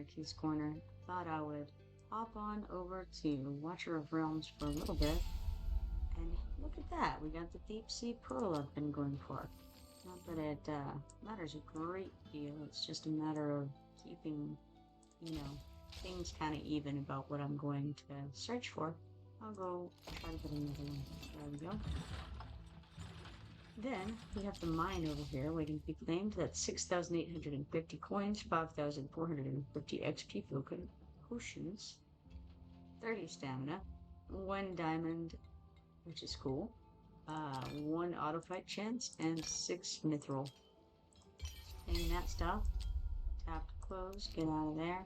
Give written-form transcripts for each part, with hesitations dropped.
Anarchy's Corner. Thought I would hop on over to Watcher of Realms for a little bit. And look at that, we got the deep sea pearl I've been going for. Not that it matters a great deal, it's just a matter of keeping, things kind of even about what I'm going to search for. I'll go try to get another one. There we go. Then we have the mine over here waiting to be claimed. That's 6,850 coins, 5,450 XP potions, 30 stamina, 1 diamond, which is cool, 1 auto fight chance, and 6 mithril. Claim that stuff. Tap to close, get out of there.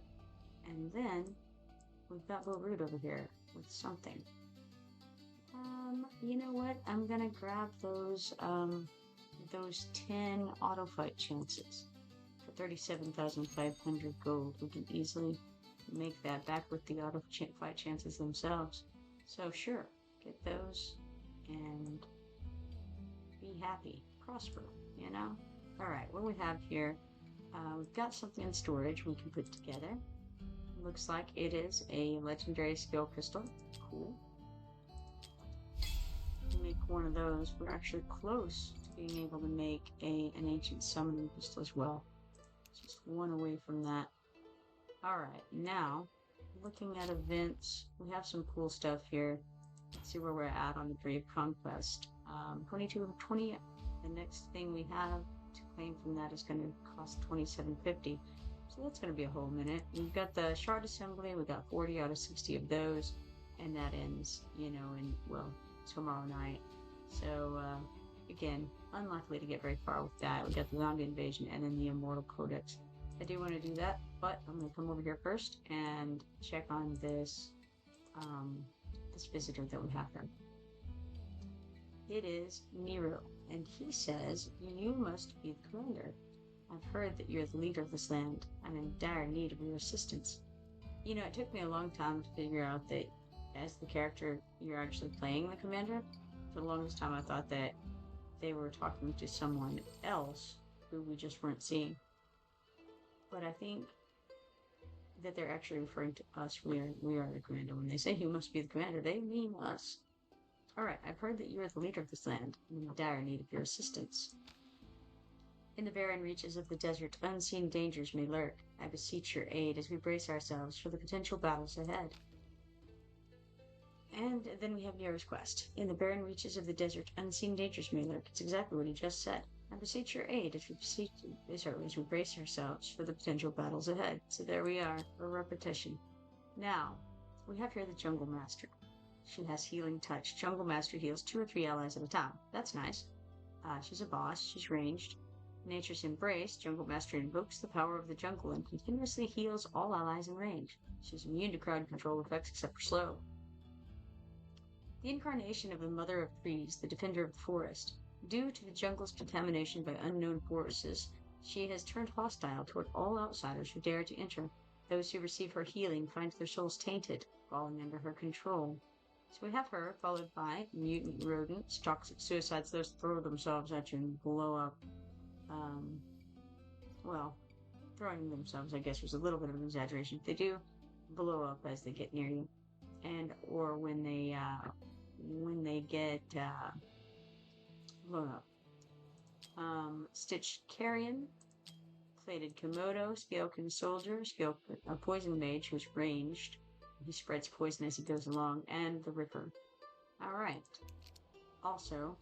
And then we've got Little Root over here with something. You know what? I'm gonna grab those 10 auto fight chances for 37,500 gold. We can easily make that back with the auto fight chances themselves. So sure, get those and be happy, prosper, Alright, what we have here, we've got something in storage we can put together. Looks like it is a legendary skill crystal. Cool. Make one of those. We're actually close to being able to make an ancient summoning crystal as well. Just one away from that. Alright, now looking at events, we have some cool stuff here. Let's see where we're at on the Brave Conquest. 22 of 20. The next thing we have to claim from that is going to cost 2750. So that's going to be a whole minute. We've got the shard assembly. We got 40 out of 60 of those, and that ends, tomorrow night. So again, unlikely to get very far with that. We got the zombie invasion and then the immortal codex. I do want to do that, but I'm going to come over here first and check on this this visitor that we have here. It is Nero, and he says, "You must be the commander. I've heard that you're the leader of this land. I'm in dire need of your assistance." It took me a long time to figure out that as the character, you're actually playing the commander. For the longest time, I thought that they were talking to someone else who we just weren't seeing. But I think that they're actually referring to us. We are the commander. When they say you must be the commander, they mean us. Alright, I've heard that you are the leader of this land. I'm in dire need of your assistance. In the barren reaches of the desert, unseen dangers may lurk. I beseech your aid as we brace ourselves for the potential battles ahead. And then we have Nero's quest. In the barren reaches of the desert, unseen dangers may lurk. It's exactly what he just said. I beseech your aid as we brace ourselves for the potential battles ahead. So there we are, a repetition. Now, we have here the Jungle Master. She has Healing Touch. Jungle Master heals 2 or 3 allies at a time. That's nice. She's a boss. She's ranged. Nature's Embrace. Jungle Master invokes the power of the jungle and continuously heals all allies in range. She's immune to crowd control effects except for slow. The incarnation of the Mother of Trees, the Defender of the Forest. Due to the jungle's contamination by unknown forces, she has turned hostile toward all outsiders who dare to enter. Those who receive her healing find their souls tainted, falling under her control. So we have her, followed by mutant rodents, toxic suicides. Those throw themselves at you and blow up. Throwing themselves, I guess, was a little bit of an exaggeration. They do blow up as they get near you, or when they get blown up. Stitched Carrion, Plated Komodo, Scalekin Soldier, Poison Mage, who's ranged. He spreads poison as he goes along, and the Ripper. Alright. Also,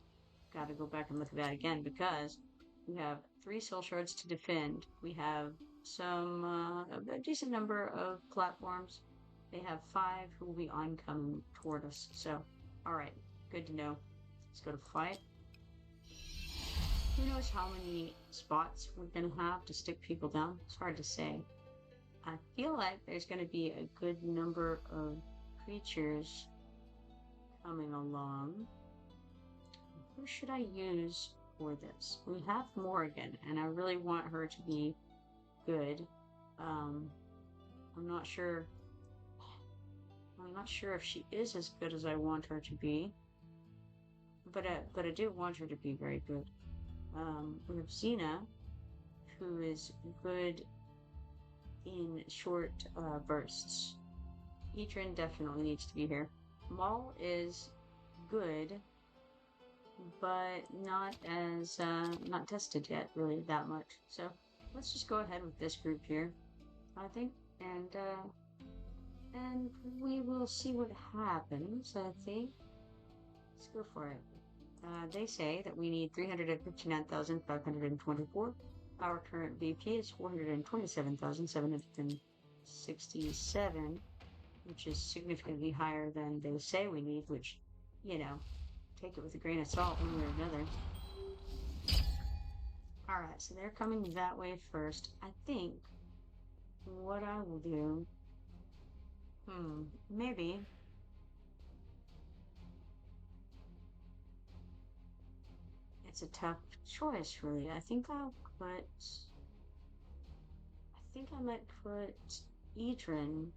gotta go back and look at that again, because we have 3 soul shards to defend. We have a decent number of platforms. They have 5 who will be oncoming toward us. So, alright, good to know. Let's go to fight. Who knows how many spots we're going to have to stick people down? It's hard to say. I feel like there's going to be a good number of creatures coming along. Who should I use for this? We have Morrigan, and I really want her to be good. I'm not sure if she is as good as I want her to be, but I do want her to be very good. We have Xena, who is good in short bursts. Etran definitely needs to be here. Maul is good, but not as not tested yet really that much. So let's just go ahead with this group here, I think, and we will see what happens. I think. Let's go for it. They say that we need 359,524. Our current BP is 427,767, which is significantly higher than they say we need, which, you know, take it with a grain of salt one way or another. Alright, so they're coming that way first. I think what I will do, maybe it's a tough choice, really. I think I might put Edrin.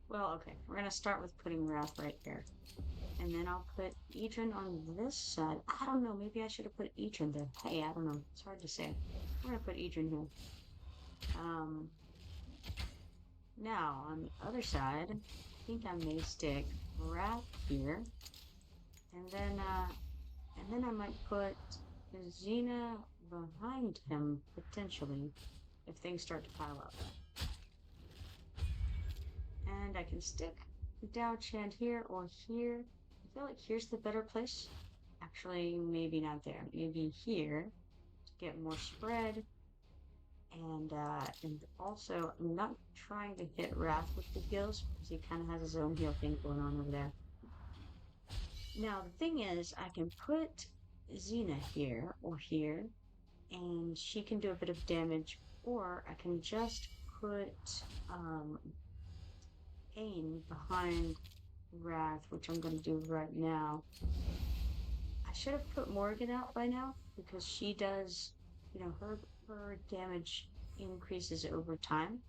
Well, okay, we're gonna start with putting Wrath right there. And then I'll put Edrin on this side. I don't know, maybe I should have put Edrin there. Hey, I don't know. It's hard to say. We're gonna put Edrin here. Now, on the other side, I think I may stick Wrath here. And then I might put Xena behind him, potentially, if things start to pile up. And I can stick Dao Chand here or here. I feel like here's the better place. Actually, maybe not there. Maybe here to get more spread. And also, I'm not trying to hit Wrath with the heals because he kind of has his own heal thing going on over there. Now, the thing is, I can put Xena here or here, and she can do a bit of damage, or I can just put Ain behind Wrath, which I'm going to do right now. I should have put Morgan out by now, because she does, you know, her damage increases over time.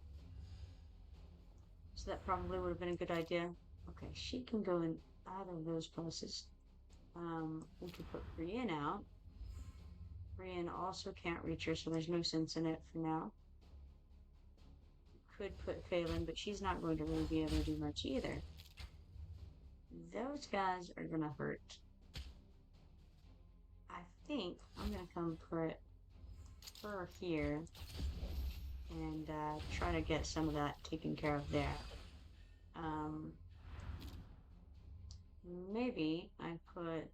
So that probably would have been a good idea. Okay, she can go in either of those places. We could put Brienne out. Brienne also can't reach her, so there's no sense in it for now. Could put Phelan, but she's not going to really be able to do much either. Those guys are gonna hurt. I think I'm gonna come put her here and try to get some of that taken care of there. Maybe I put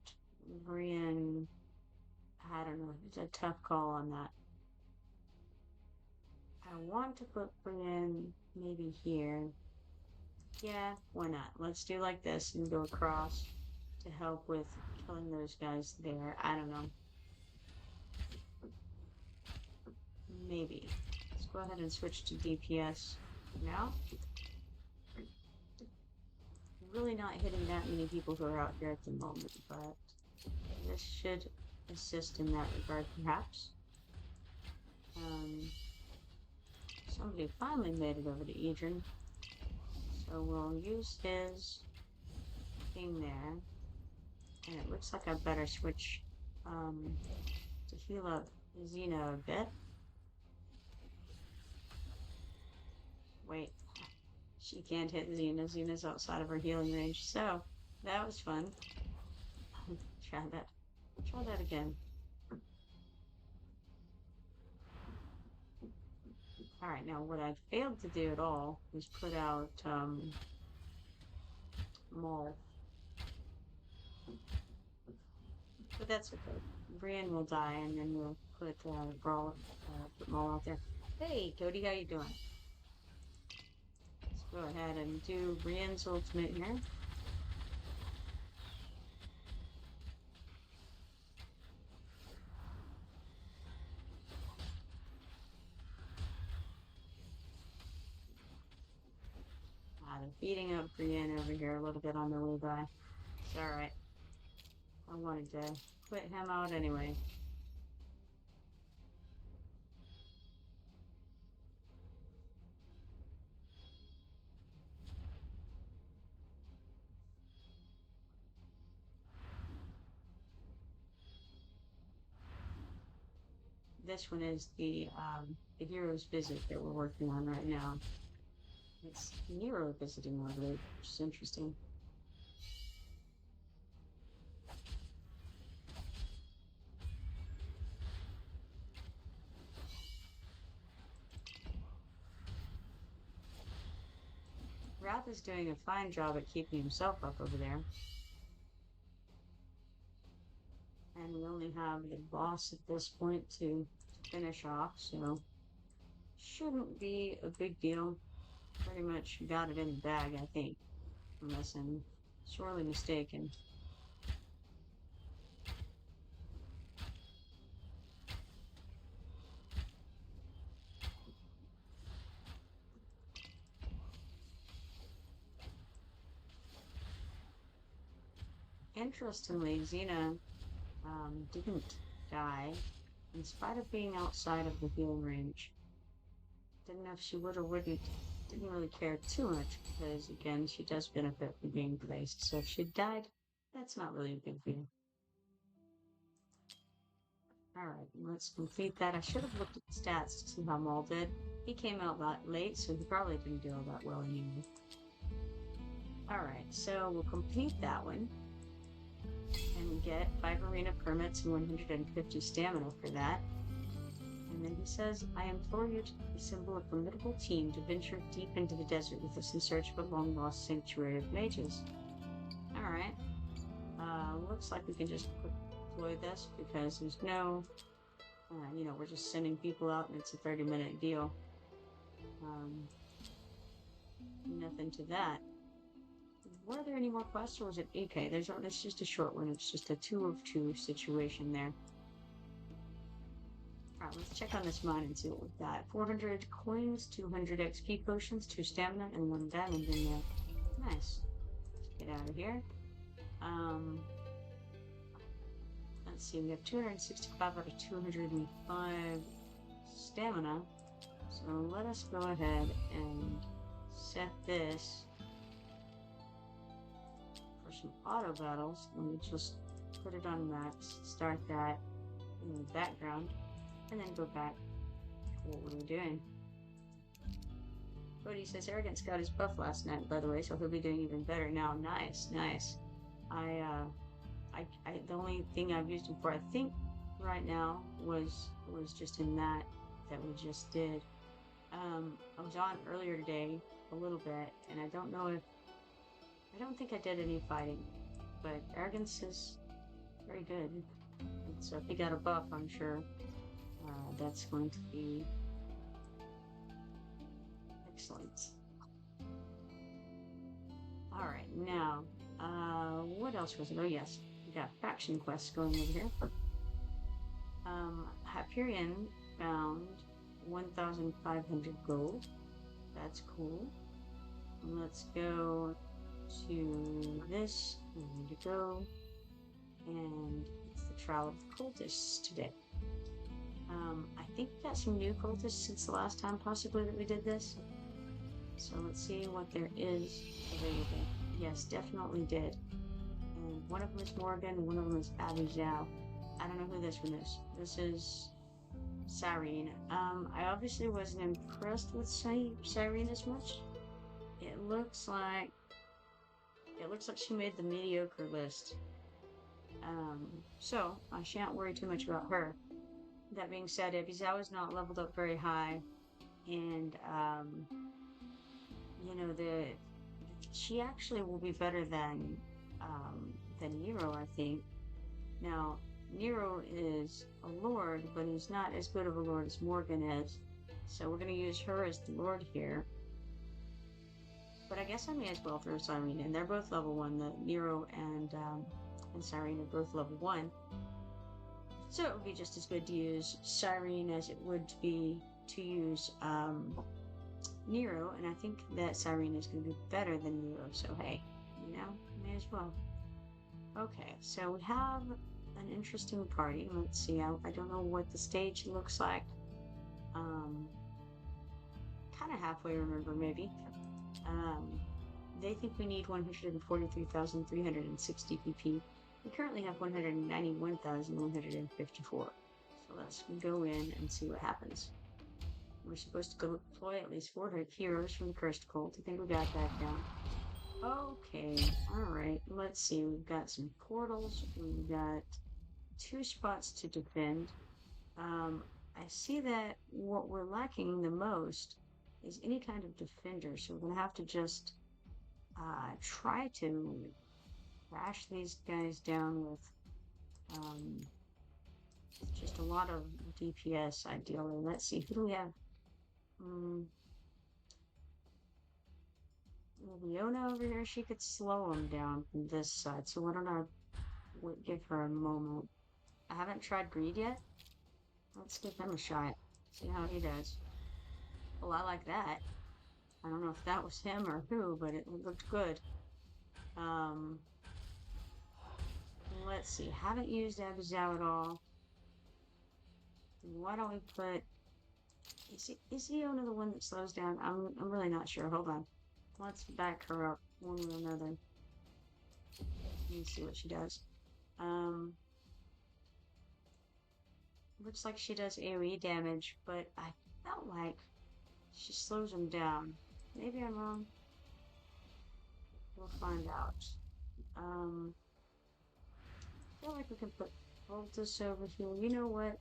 Brienne. I don't know. It's a tough call on that. I want to put Brienne maybe here. Yeah, why not? Let's do like this and go across to help with killing those guys there. I don't know. Maybe. Let's go ahead and switch to DPS now. Really not hitting that many people who are out here at the moment, but this should assist in that regard, perhaps. Somebody finally made it over to Edrin, so we'll use his thing there, and it looks like I better switch to heal up Xena a bit. Wait, she can't hit Xena. Xena's outside of her healing range, so that was fun. Try that again. Alright, now what I failed to do at all was put out Maul. But that's okay. Brienne will die, and then we'll put put Maul out there. Hey, Cody, how you doing? Let's go ahead and do Brienne's ultimate here. They're beating up Brienne over here a little bit on the way by. It's alright. I wanted to put him out anyway. this one is the hero's visit that we're working on right now. It's Nero visiting Margaret, which is interesting. Ralph is doing a fine job at keeping himself up over there. And we only have the boss at this point to finish off, so shouldn't be a big deal. Pretty much got it in the bag, I think, unless I'm sorely mistaken. Interestingly, Xena didn't die in spite of being outside of the healing range. Didn't know if she would or wouldn't. Didn't really care too much because, again, she does benefit from being placed. So if she died, that's not really a big deal. Alright, let's complete that. I should have looked at the stats to see how Maul did. He came out late, so he probably didn't do all that well anyway. Alright, so we'll complete that one. And we get 5 arena permits and 150 stamina for that. And then he says, I implore you to assemble a formidable team to venture deep into the desert with us in search of a long-lost sanctuary of mages. Alright. Looks like we can just deploy this because there's no, we're just sending people out and it's a 30-minute deal. Nothing to that. Were there any more quests, or was it okay? It's just a short one. It's just a 2 of 2 situation there. Alright, let's check on this mine and see what we've got. 400 coins, 200 XP potions, 2 stamina, and 1 diamond in there. Nice. Let's get out of here. Let's see, we have 265 out of 205 stamina. So let us go ahead and set this for some auto battles. Let me just put it on max, start that in the background, and then go back to what we were doing. Cody says Arrogant got his buff last night, by the way, so he'll be doing even better now. Nice, nice. The only thing I've used him for, I think, right now was just in that we just did. I was on earlier today a little bit, and I don't think I did any fighting, but Arrogance is very good. And so if he got a buff, I'm sure that's going to be excellent. Alright, now, what else was it? Oh yes, we got faction quests going over here. Hyperion found 1,500 gold. That's cool. Let's go to this. We need to go. And it's the Trial of the Cultists today. I think we got some new cultists since the last time possibly that we did this. So let's see what there is available. Yes, definitely did. And one of them is Morgan, one of them is Abby Zhao. I don't know who this one is. This is Cyrene. I obviously wasn't impressed with Cyrene as much. It looks like she made the mediocre list. So I shan't worry too much about her. That being said, Abby Zhao is not leveled up very high, and she actually will be better than Nero, I think. Now, Nero is a lord, but he's not as good of a lord as Morgan is, so we're going to use her as the lord here. But I guess I may as well throw Cyrene in. They're both level 1. The Nero and Cyrene are both level 1. So it would be just as good to use Cyrene as it would be to use Nero, and I think that Cyrene is going to be better than Nero, so hey, may as well. Okay, so we have an interesting party. Let's see, I don't know what the stage looks like. Kind of halfway, remember, maybe. They think we need 143,360 PP. We currently have 191,154. So let's go in and see what happens. We're supposed to go deploy at least 400 heroes from the Cursed Cult. I think we got that down. Okay, alright, let's see. We've got some portals. We've got 2 spots to defend. I see that what we're lacking the most is any kind of defender, so we're going to have to just try to crash these guys down with just a lot of DPS, ideally. Let's see, who do we have? Leona over here, she could slow him down from this side, so why don't I give her a moment. I haven't tried Greed yet. Let's give him a shot. See how he does. Well, I like that. I don't know if that was him or who, but it looked good. Let's see. Haven't used Abuzao at all. Why don't we put... Is Leona the one that slows down? I'm really not sure. Hold on. Let's back her up one way or another. Let me see what she does. Looks like she does AoE damage, but I felt like she slows him down. Maybe I'm wrong. We'll find out. I feel like we can put Voltus over here. You know what?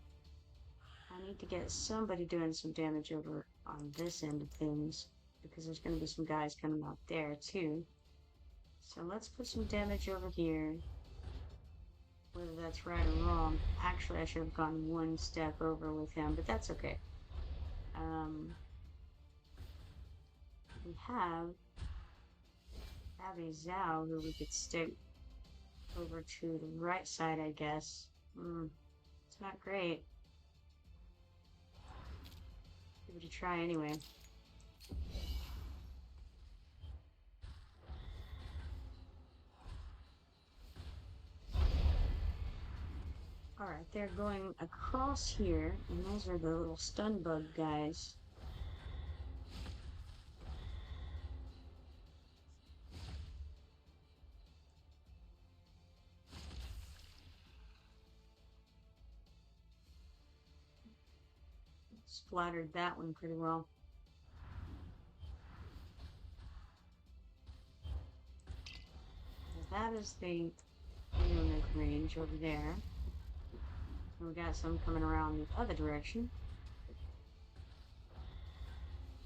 I need to get somebody doing some damage over on this end of things, because there's going to be some guys coming out there too. So let's put some damage over here. Whether that's right or wrong. Actually, I should have gone one step over with him, but that's okay. We have Abuzao, who we could stick over to the right side, I guess. It's not great. Give it a try anyway. Alright, they're going across here, and those are the little stun bug guys. Splattered that one pretty well. That is the unit range over there. And we got some coming around the other direction.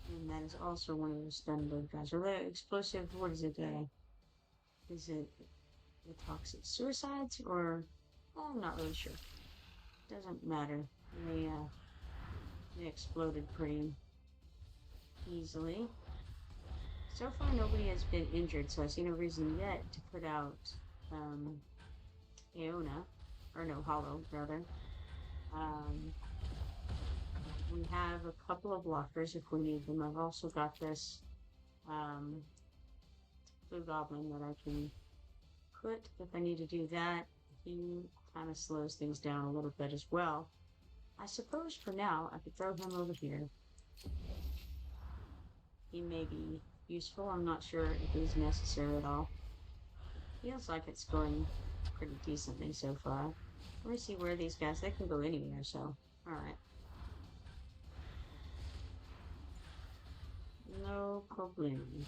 And that is also one of the stun bug guys. Or the explosive, what is it? Is it the toxic suicides? Or, well, I'm not really sure. Doesn't matter. They exploded pretty easily. So far, nobody has been injured, so I see no reason yet to put out Aeona, or no, Hollow, rather. We have a couple of blockers if we need them. I've also got this blue goblin that I can put if I need to do that. He kind of slows things down a little bit as well. I suppose for now I could throw him over here. He may be useful. I'm not sure if he's necessary at all. Feels like it's going pretty decently so far. Let me see where these guys, they can go anywhere, so alright. No problem.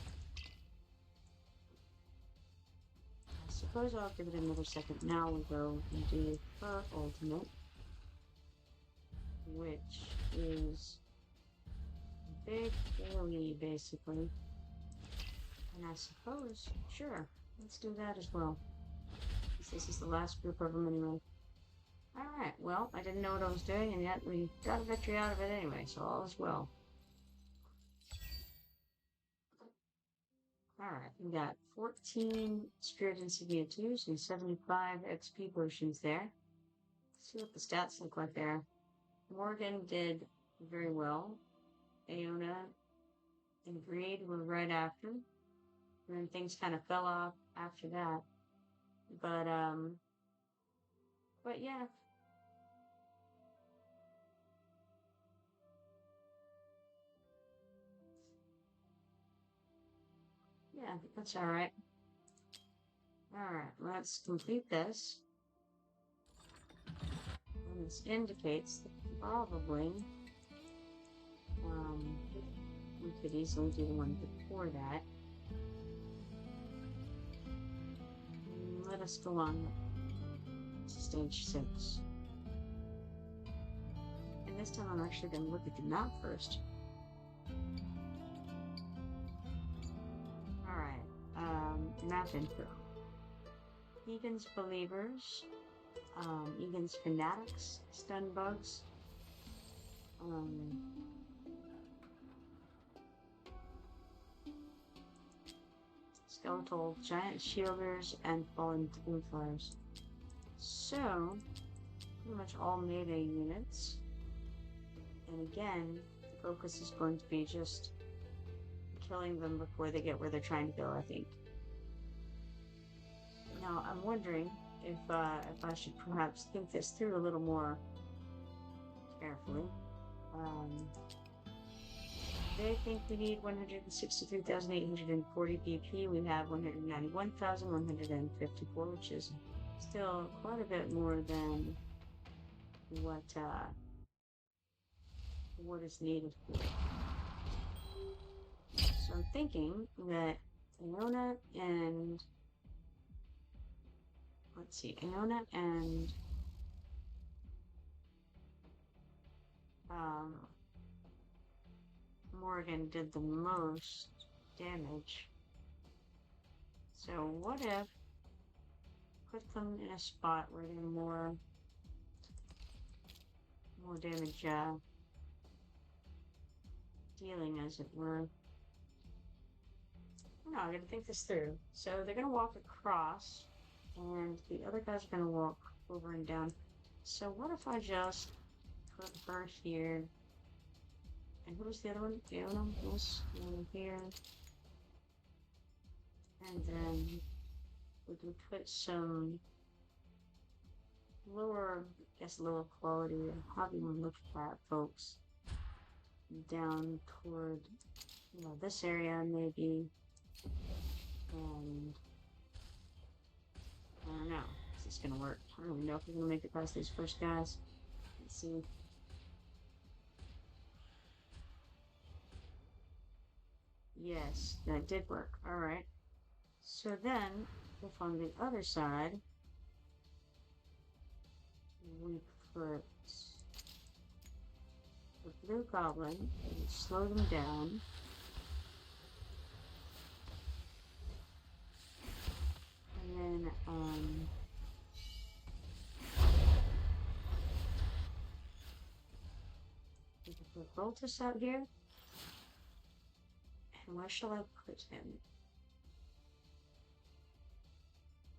I suppose I'll give it another second. Now we'll go and do her ultimate, which is big AoE basically. And I suppose, sure, let's do that as well. This is the last group of them anyway. Alright, well, I didn't know what I was doing, and yet we got a victory out of it anyway, so all is well. Alright, we got 14 Spirit Insignia 2s and 75 XP potions there. Let's see what the stats look like there. Morgan did very well. Aeona and Greed were right after. And then things kind of fell off after that. But yeah. Yeah, that's alright. Alright, let's complete this. And This indicates that probably we could easily do the one before that. Let us go on to stage 6. And this time I'm actually going to look at the map first. Alright, map info. Egan's Believers, Egan's Fanatics, Stun Bugs, Skeletal Giant Shielders, and Fallen Templars. So, pretty much all melee units. And again, the focus is going to be just killing them before they get where they're trying to go, I think. Now, I'm wondering if I should perhaps think this through a little more carefully. They think we need 163,840 BP. We have 191,154, which is still quite a bit more than what is needed for it. So I'm thinking that Iona and Morgan did the most damage. So what if put them in a spot where they're more damage dealing, as it were. No, I gotta think this through. So they're gonna walk across, and the other guy's gonna walk over and down. So what if I just put her here? And who was the other one? Fiona was here. And then we can put some lower quality, how do you want to look at that, folks? Down toward, this area maybe. And I don't know. Is this gonna work? I don't even know if we're gonna make it past these first guys. Let's see. Yes, that did work. Alright. So then, if on the other side, we put the blue goblin, and slow them down. And then, we can put Voltus out here. And where shall I put him?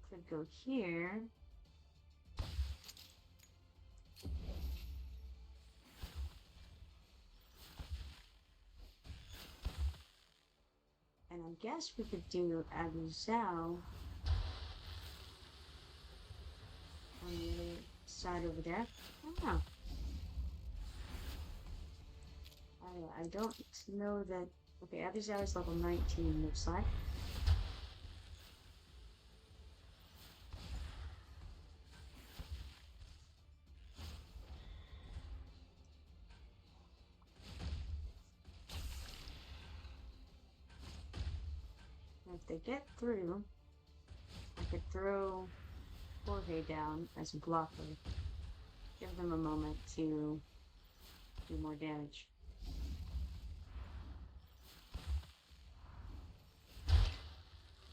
Could go here. And I guess we could do Abuzao on the other side over there. I don't know. I don't know that. Okay, Abuzao is level 19, looks like. If they get through, I could throw Jorge down as a blocker. Give them a moment to do more damage.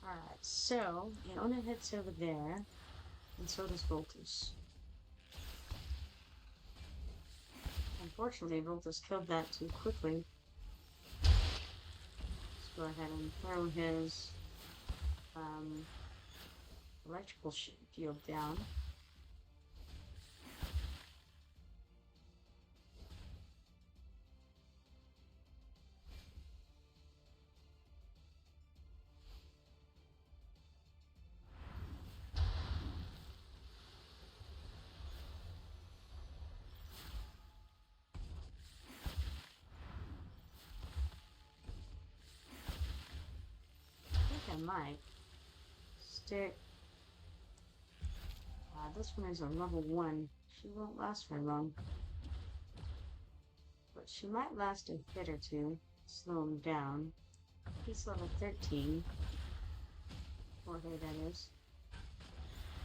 Alright, so Iona heads over there, and so does Voltus. Unfortunately, Voltus killed that too quickly. Let's go ahead and throw his electrical field down. I might stick. This one is a level 1 She won't last very long. But she might last a hit or two, slow him down. He's level 13. Or her, that is.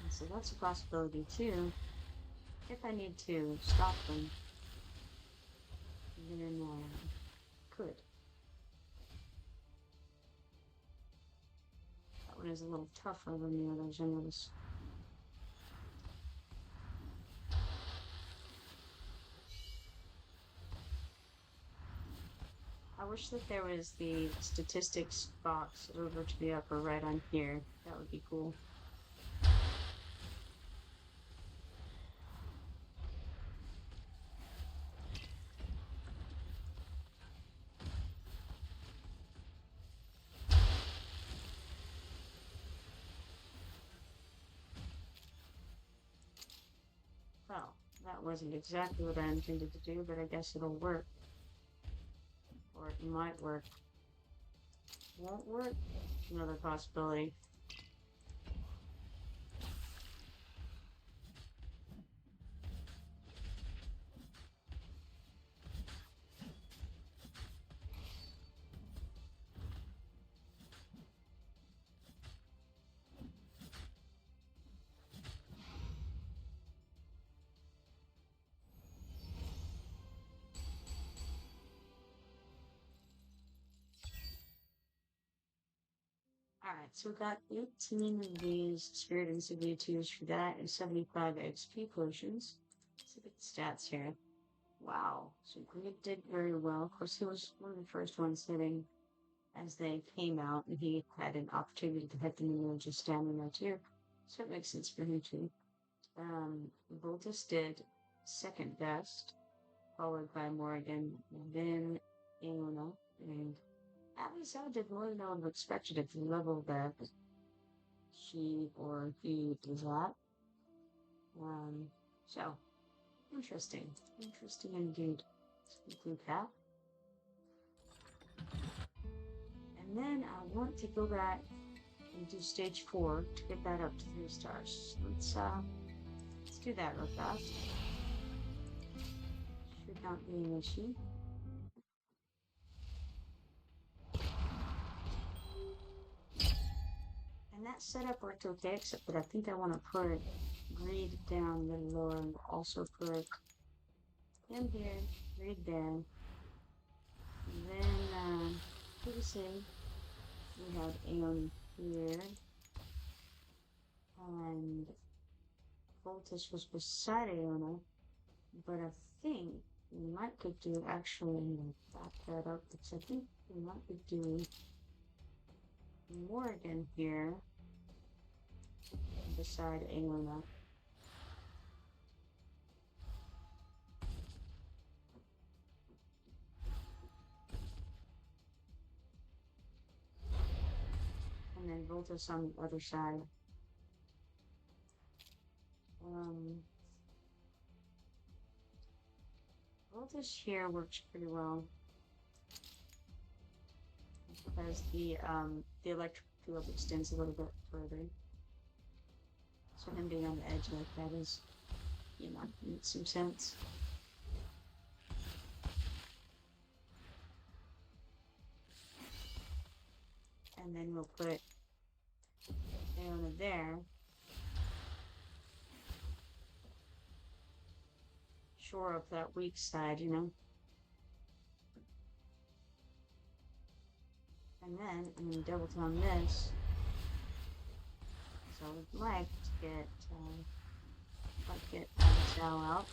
And so that's a possibility too. If I need to stop them, then I could. That one is a little tougher than the others, I notice. I wish that there was the statistics box over to the upper right on here. That would be cool. Well, that wasn't exactly what I intended to do, but I guess it'll work. Or it might work. Won't work? Another possibility. Alright, so we got 18 of these Spirit Insignia 2s for that and 75 XP potions. Let's look at the stats here. Wow, so Grid did very well. Of course, he was one of the first ones hitting as they came out, and he had an opportunity to hit them and they were just standing there too. So it makes sense for him too. Voltus did second best, followed by Morgan, and then Aona, and Abigail did more than I would have expected at the level that she or he was at. So, interesting. Interesting indeed. Let's include that. And then I want to go back and do stage 4 to get that up to 3 stars. Let's do that real fast. Should not be an issue. And that setup worked okay, except that I think I want to put greed down a little lower and also put him here, greed there. And then, pretty soon, we have Aeon here. And Voltus was beside Aeona, but I think we might could do actually back that up, because I think we might could do Morgan here beside Aeona. And then Voltus on the other side. Voltus here works pretty well because the electric field extends a little bit further. So him being on the edge like that is, makes some sense. And then we'll put Aeona there. Shore up that weak side, And then I'm going to double on this. So I'd like to get Abigail out.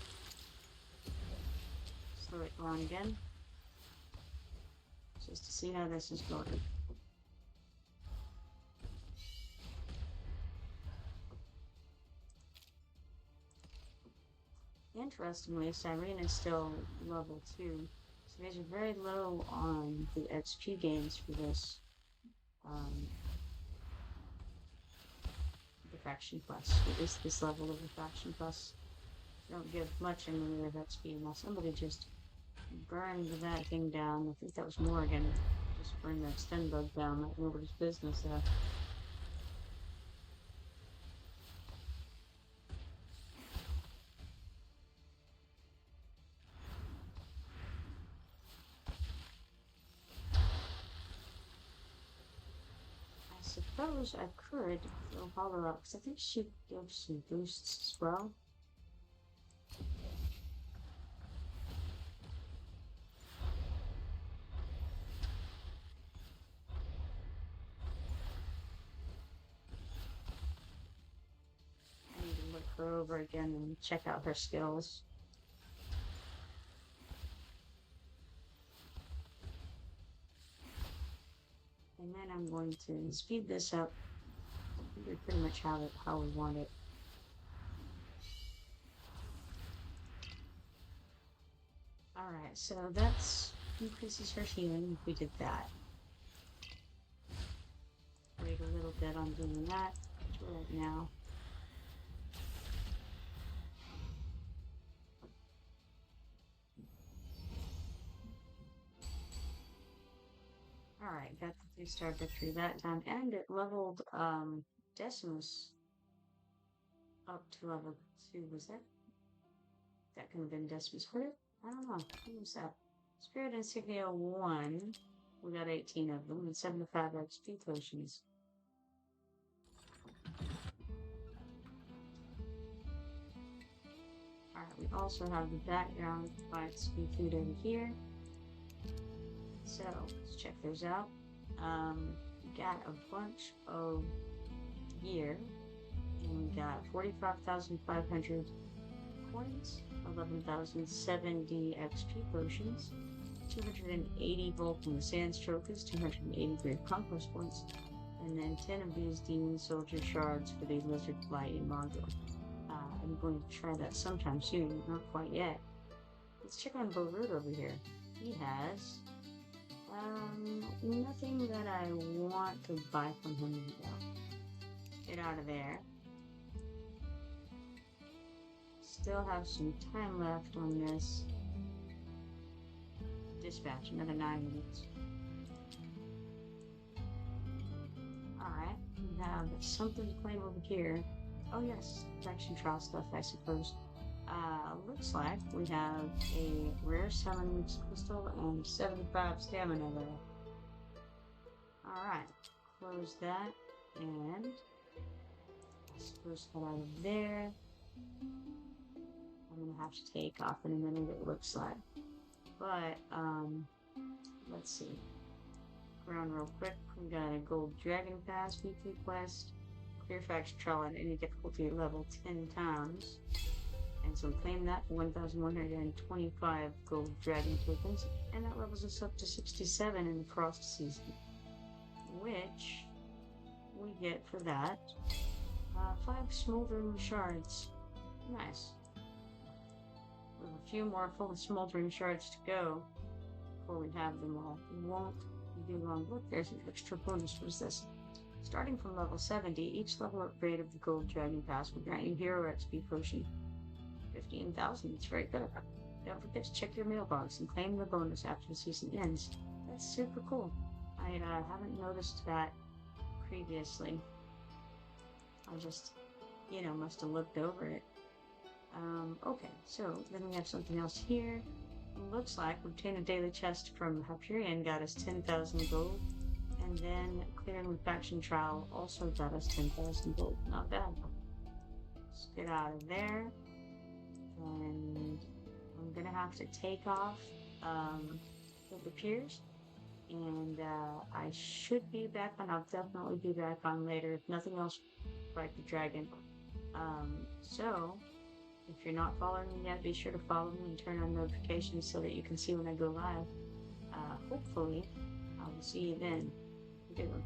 Slow it down again. Just to see how this is going. Interestingly, Cyrene is still level 2, so these are very low on the XP gains for this, the faction plus. It is this level of the faction plus. You don't give much in the way of XP unless somebody just burned that thing down. I think that was Morgan. Just burned the extend bug down, like nobody's business there. suppose I could throw Hollow out, because I think she gives some boosts as well. I need to look her over again and check out her skills. And then I'm going to speed this up. We pretty much have it how we want it. Alright, so that's increases her healing if we did that. Wait a little bit on doing that right now. Alright, got the 3-star victory that time, and it leveled Decimus up to level 2, was that? That could have been Decimus. What? I don't know. What was that? Spirit Insignia 1. We got 18 of them, and 75 XP potions. Alright, we also have the background fight speed food over here. So, let's check those out. We got a bunch of gear, and we got 45,500 coins, 11,070 XP potions, 280 Vulcan Sands trophies, 280 Great Conquest points, and then 10 of these Demon Soldier shards for the Lizard Flight and Margot. I'm going to try that sometime soon, not quite yet. Let's check on Borut over here. He has nothing that I want to buy from him though. Get out of there. Still have some time left on this. Dispatch, another 9 minutes. Alright, we have something to claim over here. Oh yes, faction trial stuff, I suppose. Looks like we have a rare summon crystal and 75 stamina there. Alright, close that, and I suppose head out of there. I'm gonna have to take off in a minute, it looks like. But, let's see. Around real quick, we got a gold dragon pass weekly quest. Clear faction trial at any difficulty level 10 times. And so claim that for 1,125 gold dragon tokens, and that levels us up to 67 in the frost season. Which we get for that 5 smoldering shards. Nice. We have a few more full of smoldering shards to go before we have them all. We won't be long. Look, there's an extra bonus. What is this? Starting from level 70, each level upgrade of the Gold Dragon Pass will grant you Hero XP Potion. 15,000, it's very good. Don't forget to check your mailbox and claim the bonus after the season ends. That's super cool. I haven't noticed that previously. I just, must have looked over it. Okay, so then we have something else here. It looks like we obtained a daily chest from Hyperion, got us 10,000 gold. And then clearing the faction trial also got us 10,000 gold. Not bad. Let's get out of there. And I'm gonna have to take off, it appears. And I should be back on. I'll definitely be back on later. If nothing else, fight the dragon. So, if you're not following me yet, be sure to follow me and turn on notifications so that you can see when I go live. Hopefully, I will see you then. Good one.